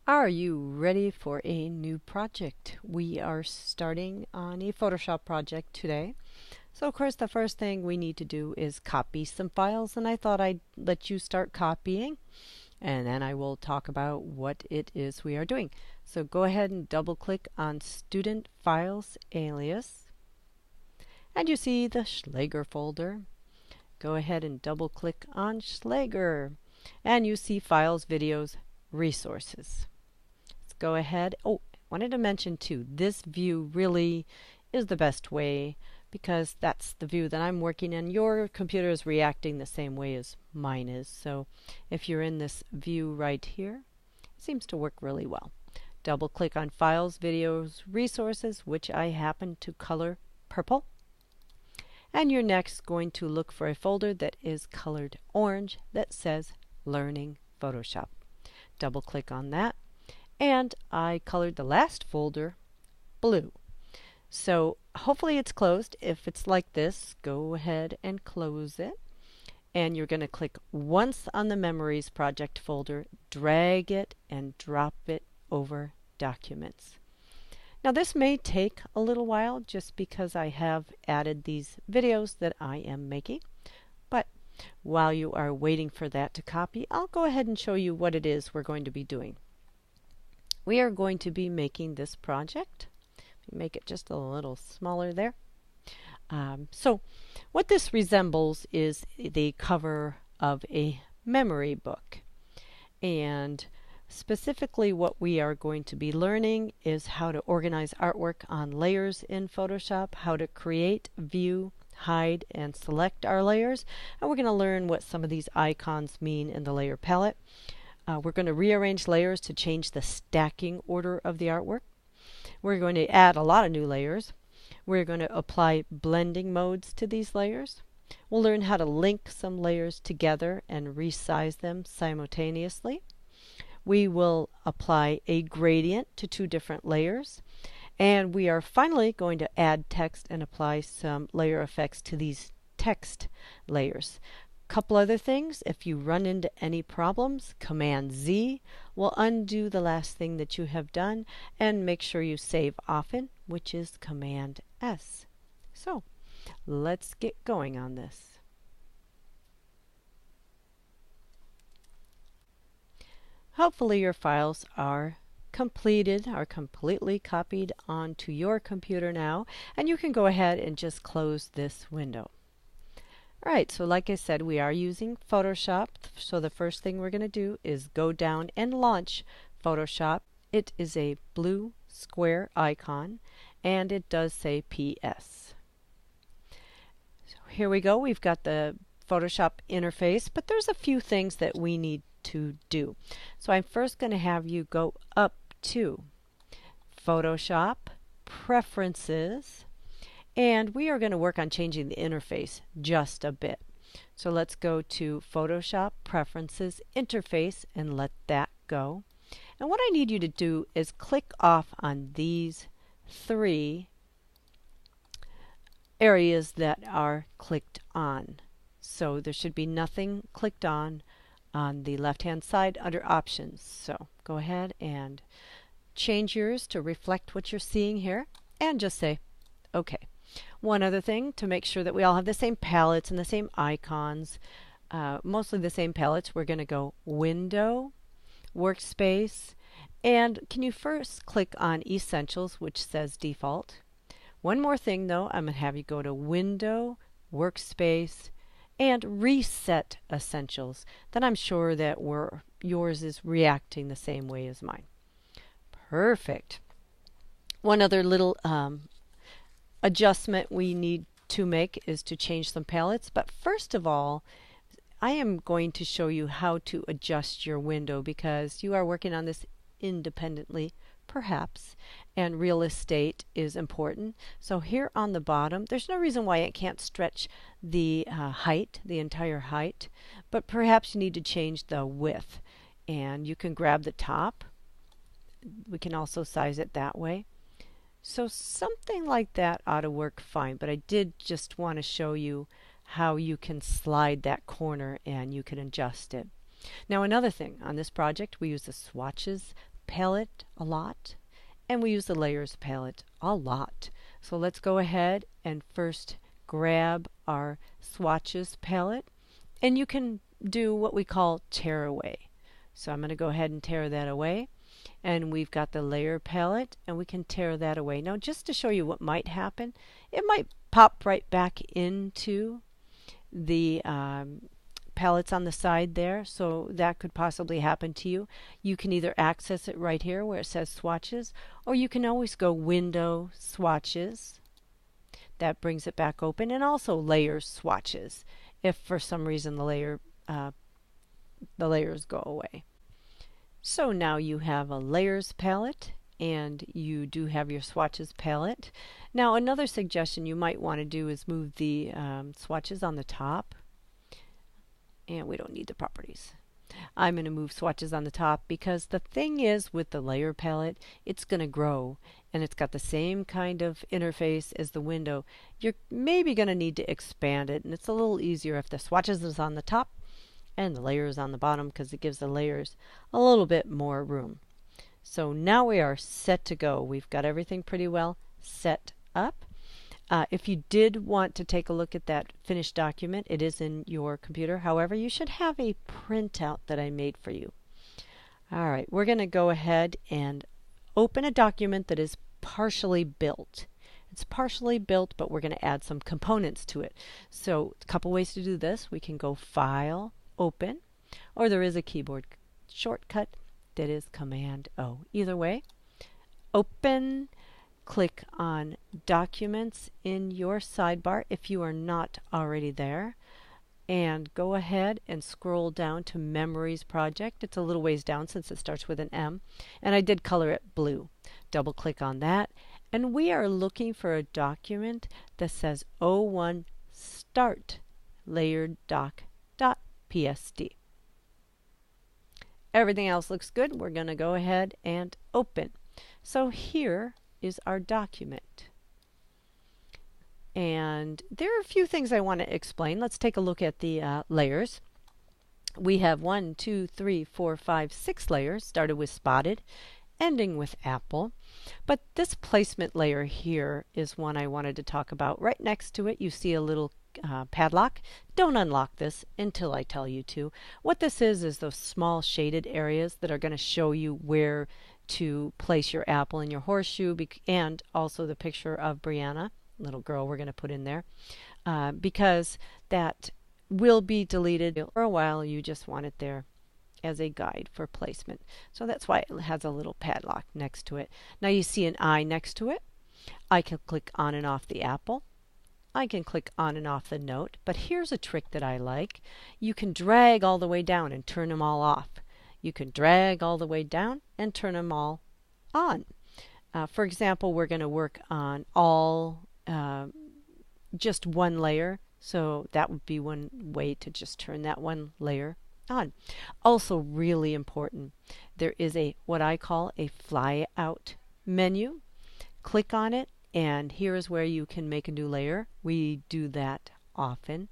Are you ready for a new project? We are starting on a Photoshop project today. So of course the first thing we need to do is copy some files, and I thought I'd let you start copying and then I will talk about what it is we are doing. So go ahead and double click on Student Files Alias and you see the Schlager folder. Go ahead and double click on Schlager and you see Files, Videos, Resources. Go ahead. Oh, wanted to mention too, this view really is the best way because that's the view that I'm working in. Your computer is reacting the same way as mine is. So if you're in this view right here, it seems to work really well. Double click on Files, Videos, Resources, which I happen to color purple. And you're next going to look for a folder that is colored orange that says Learning Photoshop. Double click on that. And I colored the last folder blue. So hopefully it's closed. If it's like this, go ahead and close it. And you're going to click once on the Memories project folder, drag it and drop it over Documents. Now this may take a little while just because I have added these videos that I am making. But while you are waiting for that to copy, I'll go ahead and show you what it is we're going to be doing. We are going to be making this project. Make it just a little smaller there. So what this resembles is the cover of a memory book. And specifically what we are going to be learning is how to organize artwork on layers in Photoshop, how to create, view, hide, and select our layers. And we're going to learn what some of these icons mean in the layer palette. We're going to rearrange layers to change the stacking order of the artwork. We're going to add a lot of new layers. We're going to apply blending modes to these layers. We'll learn how to link some layers together and resize them simultaneously. We will apply a gradient to two different layers. And we are finally going to add text and apply some layer effects to these text layers. Couple other things, if you run into any problems, Command Z will undo the last thing that you have done, and make sure you save often, which is Command S. So let's get going on this. Hopefully your files are completed, are completely copied onto your computer now, and you can go ahead and just close this window. Alright, so like I said, we are using Photoshop, so the first thing we're going to do is go down and launch Photoshop. It is a blue square icon, and it does say PS. So here we go, we've got the Photoshop interface, but there's a few things that we need to do. So I'm first going to have you go up to Photoshop, Preferences, and we are going to work on changing the interface just a bit. So let's go to Photoshop, Preferences, Interface, and let that go. And what I need you to do is click off on these three areas that are clicked on. So there should be nothing clicked on the left-hand side under Options. So go ahead and change yours to reflect what you're seeing here, and just say OK. One other thing, to make sure that we all have the same palettes and the same icons, mostly the same palettes, we're going to go Window, Workspace, and can you first click on Essentials, which says Default. One more thing though, I'm going to have you go to Window, Workspace, and Reset Essentials. Then I'm sure that yours is reacting the same way as mine. Perfect. One other little adjustment we need to make is to change some palettes, but first of all I am going to show you how to adjust your window because you are working on this independently perhaps, and real estate is important. So here on the bottom, there's no reason why it can't stretch the height, the entire height, but perhaps you need to change the width, and you can grab the top. We can also size it that way. So something like that ought to work fine, but I did just want to show you how you can slide that corner and you can adjust it. Now another thing, on this project we use the swatches palette a lot, and we use the layers palette a lot. So let's go ahead and first grab our swatches palette, and you can do what we call tear away. So I'm going to go ahead and tear that away, and we've got the layer palette, and we can tear that away. Now, just to show you what might happen, it might pop right back into the palettes on the side there, so that could possibly happen to you. You can either access it right here where it says swatches, or you can always go Window, Swatches. That brings it back open, and also Layers, Swatches, if for some reason the layers go away. So now you have a Layers palette, and you do have your Swatches palette. Now another suggestion you might want to do is move the swatches on the top. And we don't need the properties. I'm going to move swatches on the top because the thing is with the layer palette, it's going to grow, and it's got the same kind of interface as the window. You're maybe going to need to expand it, and it's a little easier if the swatches is on the top and the layers on the bottom, because it gives the layers a little bit more room. So now we are set to go. We've got everything pretty well set up. If you did want to take a look at that finished document, it is in your computer. However, you should have a printout that I made for you. All right, we're going to go ahead and open a document that is partially built. It's partially built, but we're going to add some components to it. So a couple ways to do this. We can go File, Open, or there is a keyboard shortcut that is Command O. Either way, open. Click on Documents in your sidebar if you are not already there, and go ahead and scroll down to Memories Project. It's a little ways down since it starts with an M, and I did color it blue. Double click on that, and we are looking for a document that says O1 Start Layered Doc.psd. Everything else looks good. We're going to go ahead and open. So here is our document. And there are a few things I want to explain. Let's take a look at the layers. We have 1, 2, 3, 4, 5, 6 layers, started with spotted, ending with apple. But this placement layer here is one I wanted to talk about. Right next to it, you see a little padlock. Don't unlock this until I tell you to. What this is those small shaded areas that are going to show you where to place your apple and your horseshoe, and also the picture of Brianna, little girl we're going to put in there, because that will be deleted for a while. You just want it there as a guide for placement. So that's why it has a little padlock next to it. Now you see an eye next to it. I can click on and off the apple. I can click on and off the note, but here's a trick that I like. You can drag all the way down and turn them all off. You can drag all the way down and turn them all on. For example, we're going to work on all just one layer, so that would be one way to just turn that one layer on. Also really important, there is what I call a fly out menu. Click on it, and here is where you can make a new layer. We do that often,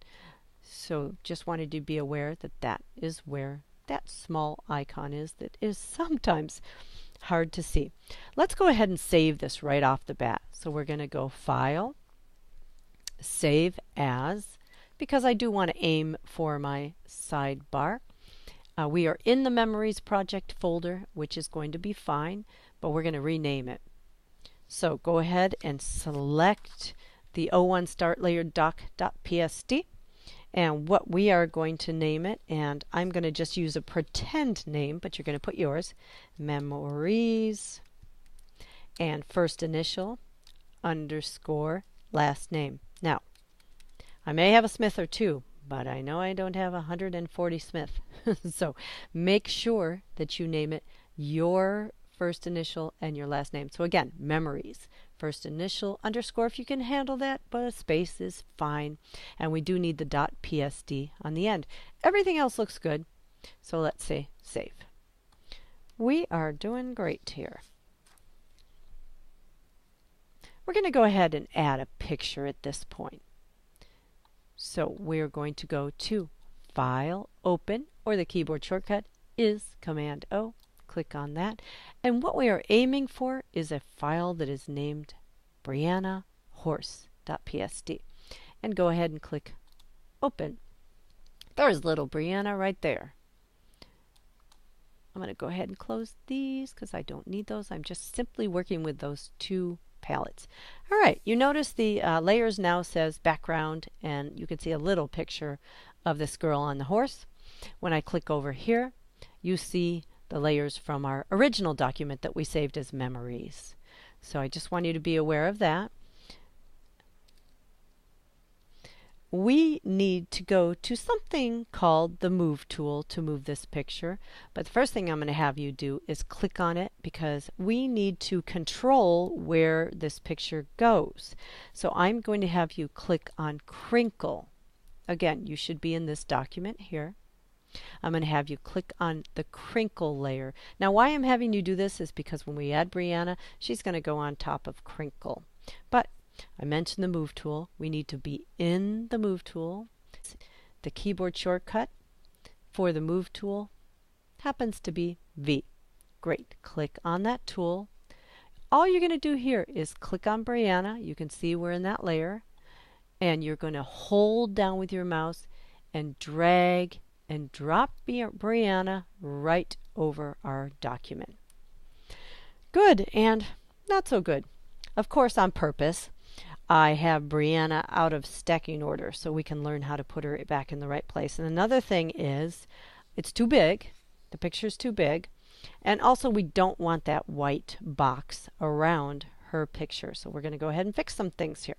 so just wanted to be aware that that is where that small icon is that is sometimes hard to see. Let's go ahead and save this right off the bat. So we're going to go File, Save As, because I do want to aim for my sidebar. We are in the Memories Project folder, which is going to be fine, but we're going to rename it. So go ahead and select the O1 Start Layered Doc.psd. And what we are going to name it, and I'm going to just use a pretend name, but you're going to put yours, Memories, and first initial, underscore, last name. Now, I may have a Smith or two, but I know I don't have 140 Smith. So make sure that you name it your first initial and your last name. So again, Memories, first initial, underscore if you can handle that, but a space is fine. And we do need the .psd on the end. Everything else looks good. So let's say save. We are doing great here. We're going to go ahead and add a picture at this point. So we're going to go to File, Open, or the keyboard shortcut is Command O. Click on that. And what we are aiming for is a file that is named briannahorse.psd. And go ahead and click open. There's little Brianna right there. I'm going to go ahead and close these because I don't need those. I'm just simply working with those two palettes. All right, you notice the layers now says background, and you can see a little picture of this girl on the horse. When I click over here, you see the layers from our original document that we saved as memories. So I just want you to be aware of that. We need to go to something called the Move tool to move this picture. But the first thing I'm going to have you do is click on it because we need to control where this picture goes. So I'm going to have you click on Crinkle. Again, you should be in this document here. I'm going to have you click on the Crinkle layer. Now, why I'm having you do this is because when we add Brianna, she's going to go on top of Crinkle. But I mentioned the Move tool. We need to be in the Move tool. The keyboard shortcut for the Move tool happens to be V. Great. Click on that tool. All you're going to do here is click on Brianna. You can see we're in that layer. And you're going to hold down with your mouse and drag and drop Brianna right over our document. Good and not so good. Of course, on purpose, I have Brianna out of stacking order so we can learn how to put her back in the right place. And another thing is it's too big. The picture's too big. And also we don't want that white box around her picture. So we're going to go ahead and fix some things here.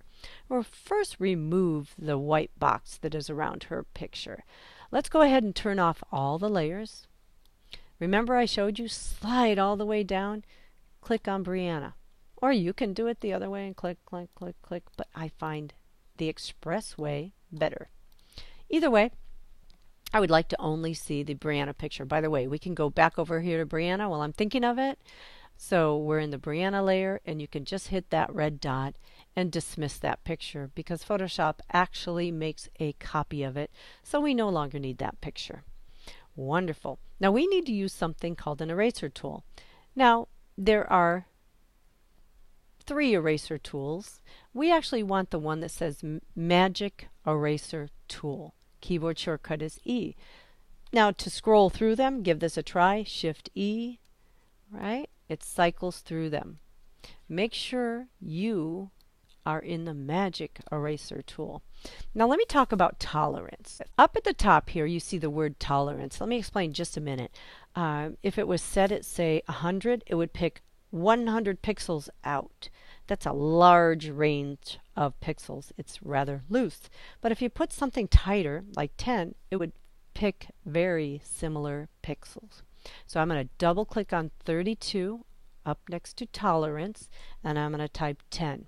We'll first remove the white box that is around her picture. Let's go ahead and turn off all the layers. Remember I showed you slide all the way down, click on Brianna. Or you can do it the other way and click, click, click, click, but I find the express way better. Either way, I would like to only see the Brianna picture. By the way, we can go back over here to Brianna while I'm thinking of it. So we're in the Brianna layer, and you can just hit that red dot and dismiss that picture because Photoshop actually makes a copy of it, so we no longer need that picture. Wonderful. Now we need to use something called an eraser tool. Now there are 3 eraser tools. We actually want the one that says Magic Eraser Tool. Keyboard shortcut is E. Now to scroll through them, give this a try. Shift E, right? It cycles through them. Make sure you are in the Magic Eraser Tool. Now let me talk about tolerance. Up at the top here you see the word tolerance. Let me explain just a minute. If it was set at say 100, it would pick 100 pixels out. That's a large range of pixels. It's rather loose. But if you put something tighter, like 10, it would pick very similar pixels. So I'm going to double click on 32 up next to tolerance, and I'm going to type 10.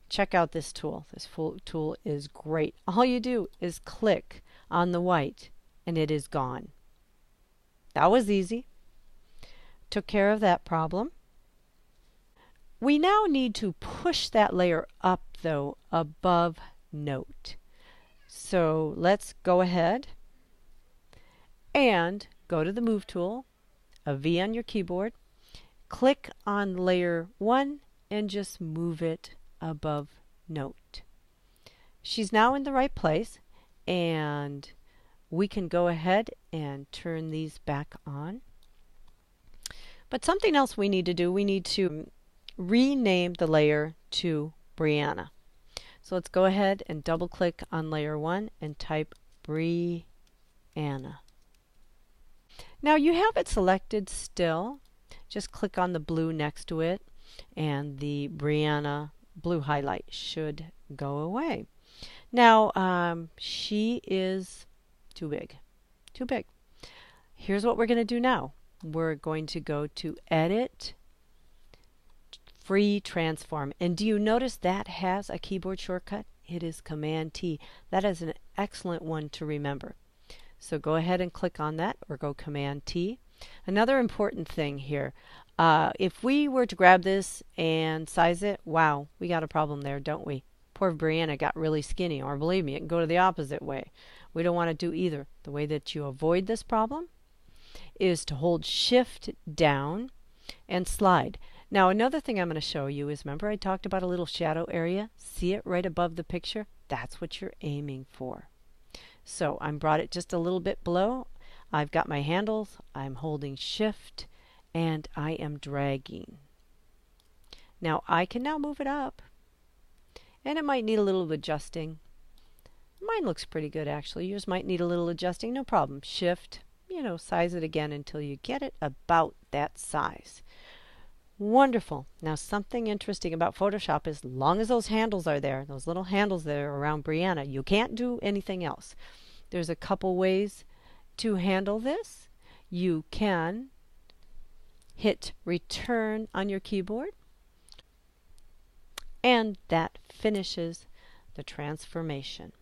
Check out this tool. This tool is great. All you do is click on the white and it is gone. That was easy. Took care of that problem. We now need to push that layer up though above note. So let's go ahead and go to the Move tool, a V on your keyboard, click on layer 1 and just move it above note. She's now in the right place, and we can go ahead and turn these back on. But something else we need to do, we need to rename the layer to Brianna. So let's go ahead and double click on layer 1 and type Brianna. Now you have it selected still. Just click on the blue next to it and the Brianna blue highlight should go away. Now she is too big. Too big. Here's what we're going to do now. We're going to go to Edit, Free Transform. And do you notice that has a keyboard shortcut? It is Command T. That is an excellent one to remember. So go ahead and click on that or go Command T. Another important thing here. If we were to grab this and size it, wow, we got a problem there, don't we? Poor Brianna got really skinny, or believe me, it can go to the opposite way. We don't want to do either. The way that you avoid this problem is to hold Shift down and slide. Now another thing I'm going to show you is, remember I talked about a little shadow area? See it right above the picture? That's what you're aiming for. So I brought it just a little bit below. I've got my handles, I'm holding Shift, and I am dragging. Now I can now move it up, and it might need a little adjusting. Mine looks pretty good actually. Yours might need a little adjusting, no problem. Shift, size it again until you get it about that size. Wonderful. Now something interesting about Photoshop is, as long as those handles are there, those little handles there around Brianna, you can't do anything else. There's a couple ways to handle this. You can hit Return on your keyboard, and that finishes the transformation.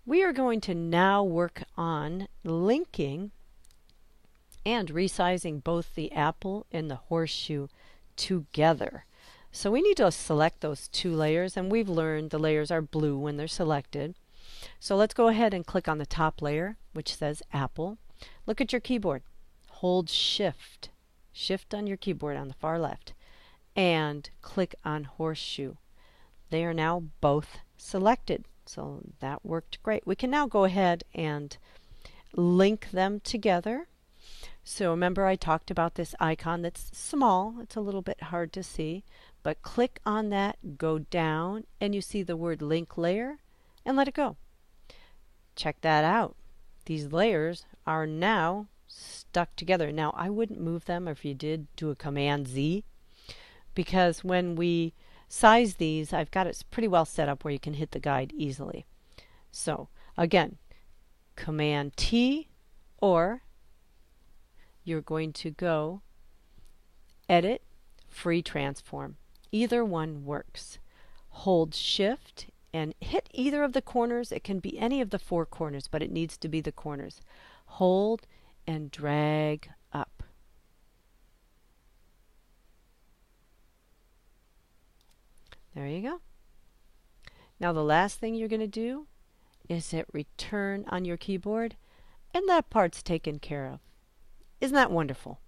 We are going to now work on linking and resizing both the apple and the horseshoe together. So we need to select those two layers, and we've learned the layers are blue when they're selected. So let's go ahead and click on the top layer, which says apple. Look at your keyboard. Hold Shift on your keyboard on the far left, and click on horseshoe. They are now both selected. So that worked great. We can now go ahead and link them together. So remember I talked about this icon that's small. It's a little bit hard to see, but click on that, go down, and you see the word link layer, and let it go. Check that out. These layers are now stuck together. Now I wouldn't move them, or if you did, do a Command Z, because when we size these, I've got it pretty well set up where you can hit the guide easily. So again, Command T, or you're going to go Edit, Free Transform. Either one works. Hold Shift and hit either of the corners. It can be any of the four corners, but it needs to be the corners. Hold and drag up. There you go. Now the last thing you're going to do is hit Return on your keyboard, and that part's taken care of. Isn't that wonderful?